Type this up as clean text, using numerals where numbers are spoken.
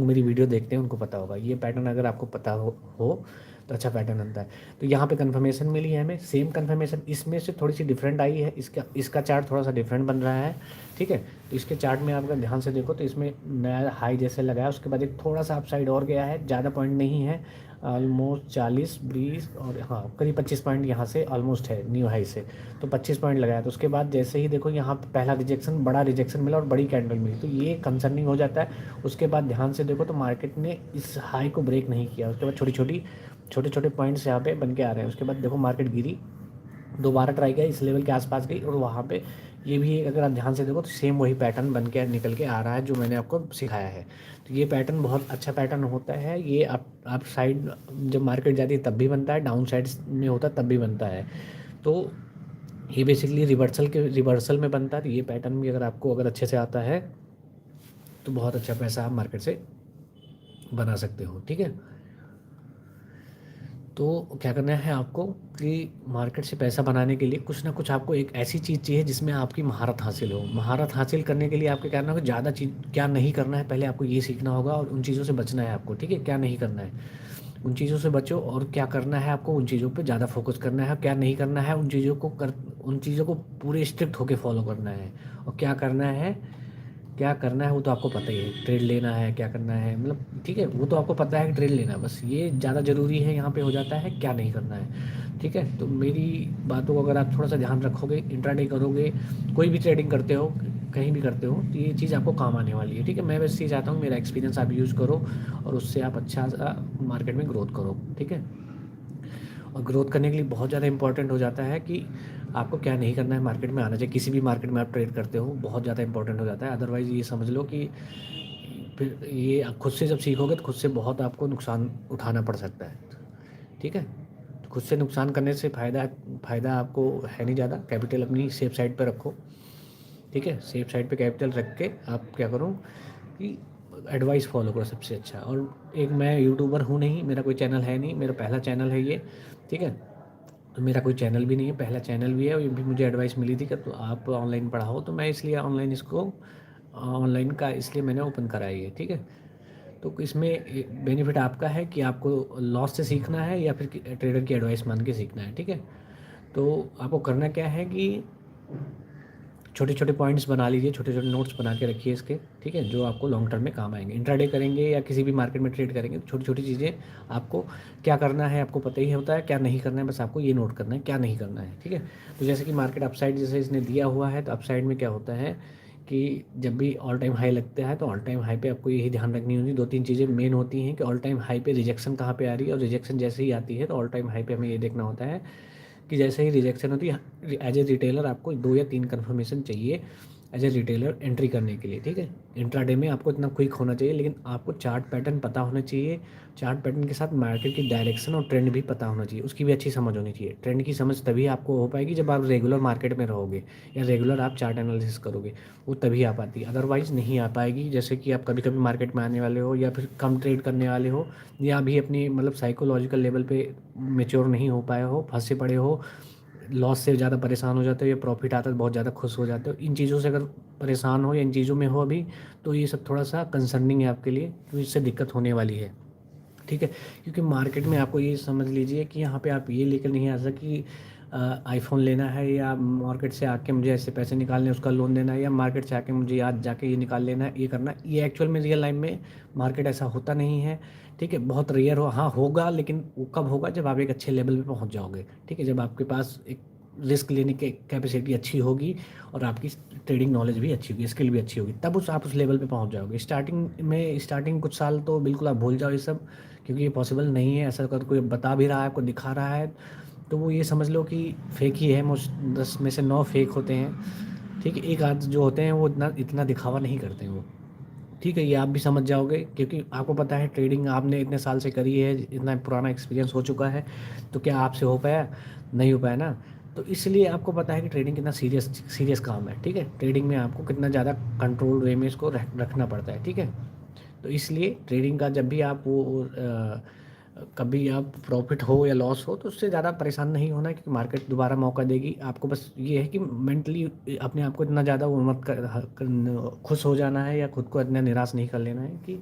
मेरी वीडियो देखते हैं उनको पता होगा। ये पैटर्न अगर आपको पता हो तो अच्छा पैटर्न बनता है। तो यहाँ पे कन्फर्मेशन मिली है हमें, सेम कन्फर्मेशन इसमें से थोड़ी सी डिफरेंट आई है, इसका चार्ट थोड़ा सा डिफरेंट बन रहा है। ठीक है, तो इसके चार्ट में आप अगर ध्यान से देखो तो इसमें नया हाई जैसे लगा है, उसके बाद एक थोड़ा सा अप साइड और गया है, ज़्यादा पॉइंट नहीं है, ऑलमोस्ट 40-20 और हाँ करीब 25 पॉइंट यहाँ से ऑलमोस्ट है न्यू हाई से। तो 25 पॉइंट लगाया, तो उसके बाद जैसे ही देखो यहाँ पे पहला रिजेक्शन, बड़ा रिजेक्शन मिला और बड़ी कैंडल मिली, तो ये कंसर्निंग हो जाता है। उसके बाद ध्यान से देखो तो मार्केट ने इस हाई को ब्रेक नहीं किया, उसके बाद छोटे छोटे पॉइंट्स यहाँ पे बन के आ रहे हैं। उसके बाद देखो मार्केट गिरी, दोबारा ट्राई किया, इस लेवल के आसपास गई और वहाँ पे ये भी एक, अगर आप ध्यान से देखो तो सेम वही पैटर्न बन के निकल के आ रहा है जो मैंने आपको सिखाया है। तो ये पैटर्न बहुत अच्छा पैटर्न होता है। ये आप साइड जब मार्केट जाती है तब भी बनता है, डाउन साइड में होता है तब भी बनता है। तो ये बेसिकली रिवर्सल में बनता है। तो ये पैटर्न भी अगर अच्छे से आता है तो बहुत अच्छा पैसा आप मार्केट से बना सकते हो। ठीक है, तो क्या करना है आपको कि मार्केट से पैसा बनाने के लिए कुछ ना कुछ आपको एक ऐसी चीज़ चाहिए जिसमें आपकी महारत हासिल हो। महारत हासिल करने के लिए आपको क्या करना होगा, ज़्यादा चीज़ क्या नहीं करना है, पहले आपको ये सीखना होगा और उन चीज़ों से बचना है आपको। ठीक है, क्या नहीं करना है उन चीज़ों से बचो, और क्या करना है आपको उन चीज़ों पे ज़्यादा फोकस करना है। क्या नहीं करना है उन चीज़ों को पूरे स्ट्रिक्ट होके फॉलो करना है। और क्या करना है वो तो आपको पता ही है, ट्रेड लेना है क्या करना है, मतलब ठीक है वो तो आपको पता है कि ट्रेड लेना है, बस ये ज़्यादा ज़रूरी है यहाँ पे हो जाता है क्या नहीं करना है। ठीक है, तो मेरी बातों को अगर आप थोड़ा सा ध्यान रखोगे, इंट्राडे करोगे, कोई भी ट्रेडिंग करते हो, कहीं भी करते हो, तो ये चीज़ आपको काम आने वाली है। ठीक है, मैं बस ये चाहता हूँ मेरा एक्सपीरियंस आप यूज़ करो और उससे आप अच्छा सा मार्केट में ग्रोथ करो। ठीक है, और ग्रोथ करने के लिए बहुत ज़्यादा इंपॉर्टेंट हो जाता है कि आपको क्या नहीं करना है, मार्केट में आना चाहिए। किसी भी मार्केट में आप ट्रेड करते हो बहुत ज़्यादा इंपॉर्टेंट हो जाता है। अदरवाइज़ ये समझ लो कि फिर ये आप खुद से जब सीखोगे तो खुद से बहुत आपको नुकसान उठाना पड़ सकता है। ठीक है, तो खुद से नुकसान करने से फ़ायदा आपको है नहीं ज़्यादा। कैपिटल अपनी सेफ साइड पे रखो। ठीक है, सेफ साइड पे कैपिटल रख के आप क्या करो कि एडवाइस फॉलो करो सबसे अच्छा। और एक मैं यूट्यूबर हूँ नहीं, मेरा कोई चैनल है नहीं, मेरा पहला चैनल है ये। ठीक है, तो मेरा कोई चैनल भी नहीं है, पहला चैनल भी है, और ये भी मुझे एडवाइस मिली थी कि तो आप ऑनलाइन पढ़ाओ, तो मैं इसलिए ऑनलाइन का इसलिए मैंने ओपन करा है ये। ठीक है, तो इसमें बेनिफिट आपका है कि आपको लॉस से सीखना है या फिर ट्रेडर की एडवाइस मान के सीखना है। ठीक है, तो आपको करना क्या है कि छोटे छोटे पॉइंट्स बना लीजिए, छोटे छोटे नोट्स बना के रखिए इसके। ठीक है, जो आपको लॉन्ग टर्म में काम आएंगे। इंट्राडे करेंगे या किसी भी मार्केट में ट्रेड करेंगे तो छोटी छोटी चीज़ें आपको क्या करना है आपको पता ही होता है, क्या नहीं करना है बस आपको ये नोट करना है क्या नहीं करना है। ठीक है, तो जैसे कि मार्केट अपसाइड जैसे इसने दिया हुआ है, तो अपसाइड में क्या होता है कि जब भी ऑल टाइम हाई लगता है तो ऑल टाइम हाई पे आपको यही ध्यान रखनी होती है, दो तीन चीज़ें मेन होती हैं कि ऑल टाइम हाई पे रिजेक्शन कहाँ पे आ रही है, और रिजेक्शन जैसे ही आती है तो ऑल टाइम हाई पे हमें ये देखना होता है कि जैसे ही रिजेक्शन होती है, एज ए रिटेलर आपको 2 या 3 कन्फर्मेशन चाहिए एज ए रिटेलर एंट्री करने के लिए। ठीक है, इंट्राडे में आपको इतना क्विक होना चाहिए, लेकिन आपको चार्ट पैटर्न पता होना चाहिए। चार्ट पैटर्न के साथ मार्केट की डायरेक्शन और ट्रेंड भी पता होना चाहिए, उसकी भी अच्छी समझ होनी चाहिए। ट्रेंड की समझ तभी आपको हो पाएगी जब आप रेगुलर मार्केट में रहोगे या रेगुलर आप चार्ट एनालिसिस करोगे, वो तभी आ पाती है, अदरवाइज़ नहीं आ पाएगी। जैसे कि आप कभी कभी मार्केट में आने वाले हो या फिर कम ट्रेड करने वाले हो, या अभी अपनी मतलब साइकोलॉजिकल लेवल पे मेच्योर नहीं हो पाए हो, फंसे पड़े हो, लॉस से ज़्यादा परेशान हो जाते हो या प्रॉफिट आता है तो बहुत ज़्यादा खुश हो जाते हो, इन चीज़ों से अगर परेशान हो या इन चीज़ों में हो अभी, तो ये सब थोड़ा सा कंसर्निंग है आपके लिए, तो इससे दिक्कत होने वाली है। ठीक है, क्योंकि मार्केट में आपको ये समझ लीजिए कि यहाँ पे आप ये लेकर नहीं आ सकते कि आईफोन लेना है, या मार्केट से आके मुझे ऐसे पैसे निकालने उसका लोन देना है, या मार्केट से आके मुझे आज जाके ये निकाल लेना है, ये करना है। ये एक्चुअल में रियल लाइफ में मार्केट ऐसा होता नहीं है। ठीक है, बहुत रेयर हो, हाँ होगा, लेकिन वो कब होगा जब आप एक अच्छे लेवल पे पहुँच जाओगे। ठीक है, जब आपके पास एक रिस्क लेने की कैपेसिटी अच्छी होगी और आपकी ट्रेडिंग नॉलेज भी अच्छी होगी, स्किल भी अच्छी होगी, तब आप उस लेवल पे पहुंच जाओगे। स्टार्टिंग कुछ साल तो बिल्कुल आप भूल जाओ ये सब, क्योंकि ये पॉसिबल नहीं है। ऐसा अगर कोई बता भी रहा है, आपको दिखा रहा है, तो वो ये समझ लो कि फेक ही है। 10 में से 9 फेक होते हैं। ठीक है, एक आध जो होते हैं वो इतना इतना दिखावा नहीं करते हैं वो। ठीक है, ये आप भी समझ जाओगे क्योंकि आपको पता है ट्रेडिंग आपने इतने साल से करी है, इतना पुराना एक्सपीरियंस हो चुका है। तो क्या आपसे हो पाया? नहीं हो पाया ना। तो इसलिए आपको पता है कि ट्रेडिंग कितना सीरियस सीरियस काम है। ठीक है, ट्रेडिंग में आपको कितना ज़्यादा कंट्रोल वे में इसको रखना पड़ता है। ठीक है, तो इसलिए ट्रेडिंग का जब भी आप कभी आप प्रॉफिट हो या लॉस हो तो उससे ज़्यादा परेशान नहीं होना, क्योंकि मार्केट दोबारा मौका देगी आपको। बस ये है कि मेंटली अपने आप को इतना ज़्यादा वो मत खुश हो जाना है या खुद को इतना निराश नहीं कर लेना है कि